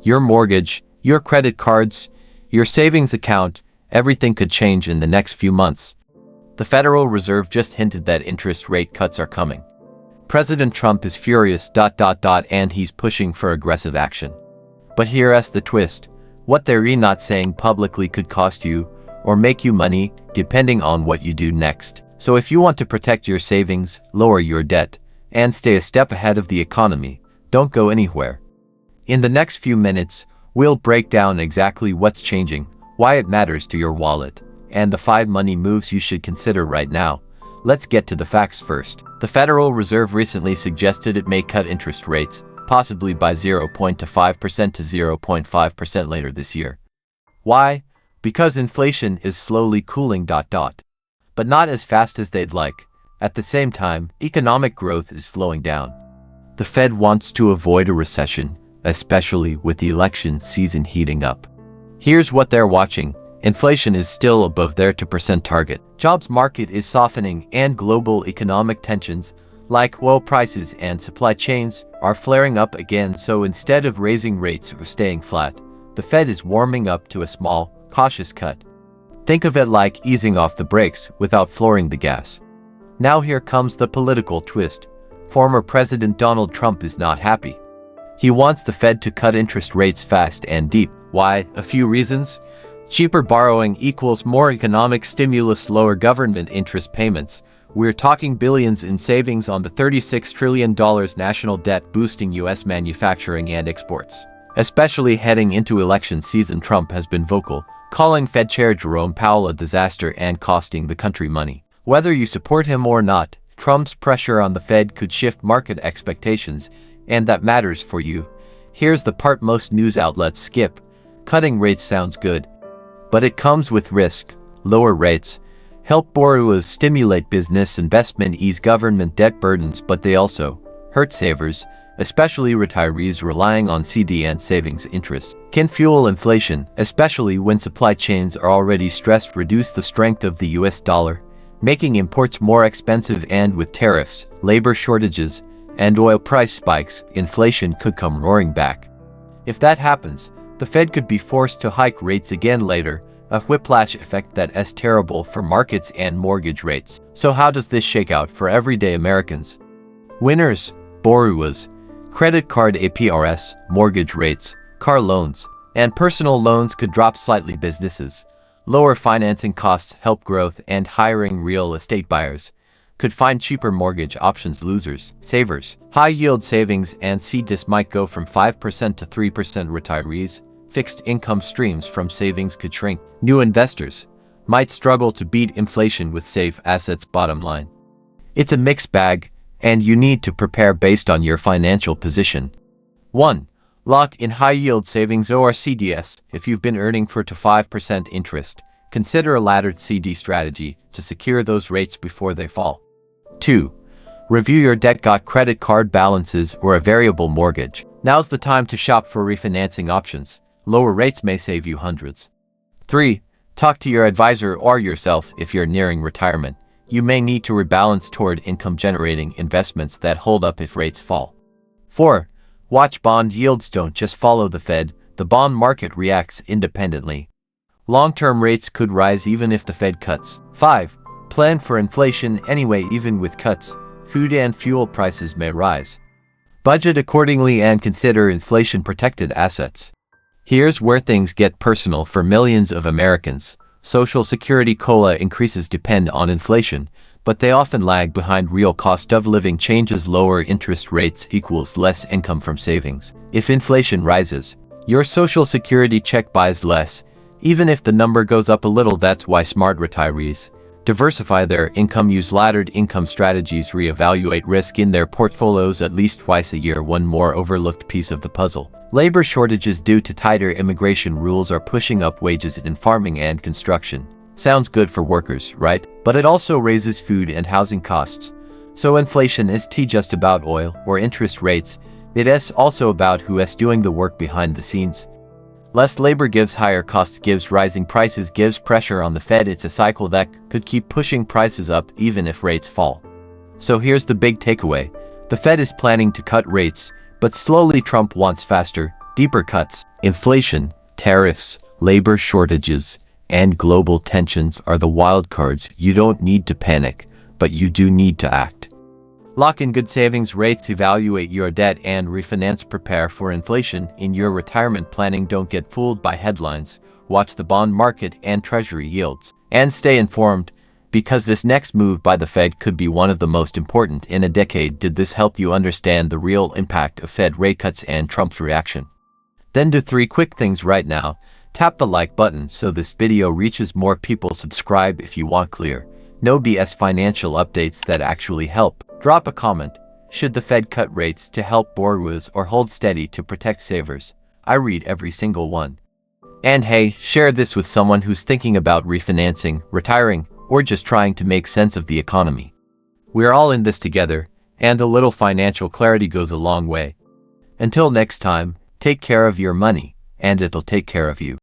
Your mortgage, your credit cards, your savings account, everything could change in the next few months. The Federal Reserve just hinted that interest rate cuts are coming. President Trump is furious, and he's pushing for aggressive action. But here's the twist. What they're not saying publicly could cost you or make you money, depending on what you do next. So if you want to protect your savings, lower your debt, and stay a step ahead of the economy, don't go anywhere. In the next few minutes, we'll break down exactly what's changing, why it matters to your wallet, and the 5 money moves you should consider right now. Let's get to the facts first. The Federal Reserve recently suggested it may cut interest rates, possibly by 0.5% to 0.5% later this year. Why? Because inflation is slowly cooling. But not as fast as they'd like. At the same time, economic growth is slowing down. The Fed wants to avoid a recession, especially with the election season heating up. Here's what they're watching. Inflation is still above their 2% target. Jobs market is softening, and global economic tensions, like oil prices and supply chains, are flaring up again. So instead of raising rates or staying flat, the Fed is warming up to a small, cautious cut. Think of it like easing off the brakes without flooring the gas. Now here comes the political twist. Former President Donald Trump is not happy. He wants the Fed to cut interest rates fast and deep. Why? A few reasons. Cheaper borrowing equals more economic stimulus, lower government interest payments. We're talking billions in savings on the $36 trillion national debt, boosting U.S. manufacturing and exports. Especially heading into election season, Trump has been vocal, calling Fed Chair Jerome Powell a disaster and costing the country money. Whether you support him or not, Trump's pressure on the Fed could shift market expectations, and that matters for you. Here's the part most news outlets skip. Cutting rates sounds good, but it comes with risk. Lower rates help borrowers, stimulate business investment, ease government debt burdens, but they also hurt savers, especially retirees relying on CD and savings interest. Can fuel inflation, especially when supply chains are already stressed, reduce the strength of the US dollar, making imports more expensive, and with tariffs, labor shortages, and oil price spikes, inflation could come roaring back. If that happens, the Fed could be forced to hike rates again later, a whiplash effect that's terrible for markets and mortgage rates. So how does this shake out for everyday Americans? Winners: borrowers, credit card APRs, mortgage rates, car loans, and personal loans could drop slightly. Businesses: lower financing costs help growth, and hiring real estate buyers could find cheaper mortgage options. Losers: savers, high-yield savings and CDs might go from 5% to 3%. Retirees: fixed income streams from savings could shrink. New investors might struggle to beat inflation with safe assets. Bottom line: it's a mixed bag, and you need to prepare based on your financial position. 1. Lock in high-yield savings or CDS. If you've been earning 4 to 5% interest, consider a laddered CD strategy to secure those rates before they fall. 2. Review your debt. Got credit card balances or a variable mortgage? Now's the time to shop for refinancing options. Lower rates may save you hundreds. 3. Talk to your advisor or yourself. If you're nearing retirement, you may need to rebalance toward income-generating investments that hold up if rates fall. 4. Watch bond yields. Don't just follow the Fed. The bond market reacts independently. Long-term rates could rise even if the Fed cuts. 5. Plan for inflation anyway. Even with cuts, food and fuel prices may rise. Budget accordingly and consider inflation-protected assets. Here's where things get personal for millions of Americans. Social Security COLA increases depend on inflation, but they often lag behind real cost of living changes. Lower interest rates equals less income from savings. If inflation rises, your Social Security check buys less, even if the number goes up a little. That's why smart retirees diversify their income, use laddered income strategies, reevaluate risk in their portfolios at least twice a year. One more overlooked piece of the puzzle: labor shortages due to tighter immigration rules are pushing up wages in farming and construction. Sounds good for workers, right? But it also raises food and housing costs. So inflation isn't just about oil or interest rates, it is also about who is doing the work behind the scenes. Less labor gives higher costs, gives rising prices, gives pressure on the Fed. It's a cycle that could keep pushing prices up even if rates fall. So here's the big takeaway: the Fed is planning to cut rates, but slowly. Trump wants faster, Deeper cuts, inflation, tariffs, labor shortages, and global tensions are the wild cards. You don't need to panic, but you do need to act. Lock in good savings rates, evaluate your debt, and refinance. Prepare for inflation in your retirement planning. Don't get fooled by headlines. Watch the bond market and treasury yields. And stay informed, because this next move by the Fed could be one of the most important in a decade. Did this help you understand the real impact of Fed rate cuts and Trump's reaction? Then do 3 quick things right now. Tap the like button so this video reaches more people. Subscribe if you want clear, no BS financial updates that actually help. Drop a comment. Should the Fed cut rates to help borrowers or hold steady to protect savers? I read every single one. And hey, share this with someone who's thinking about refinancing, retiring, or just trying to make sense of the economy. We're all in this together, and a little financial clarity goes a long way. Until next time, take care of your money, and it'll take care of you.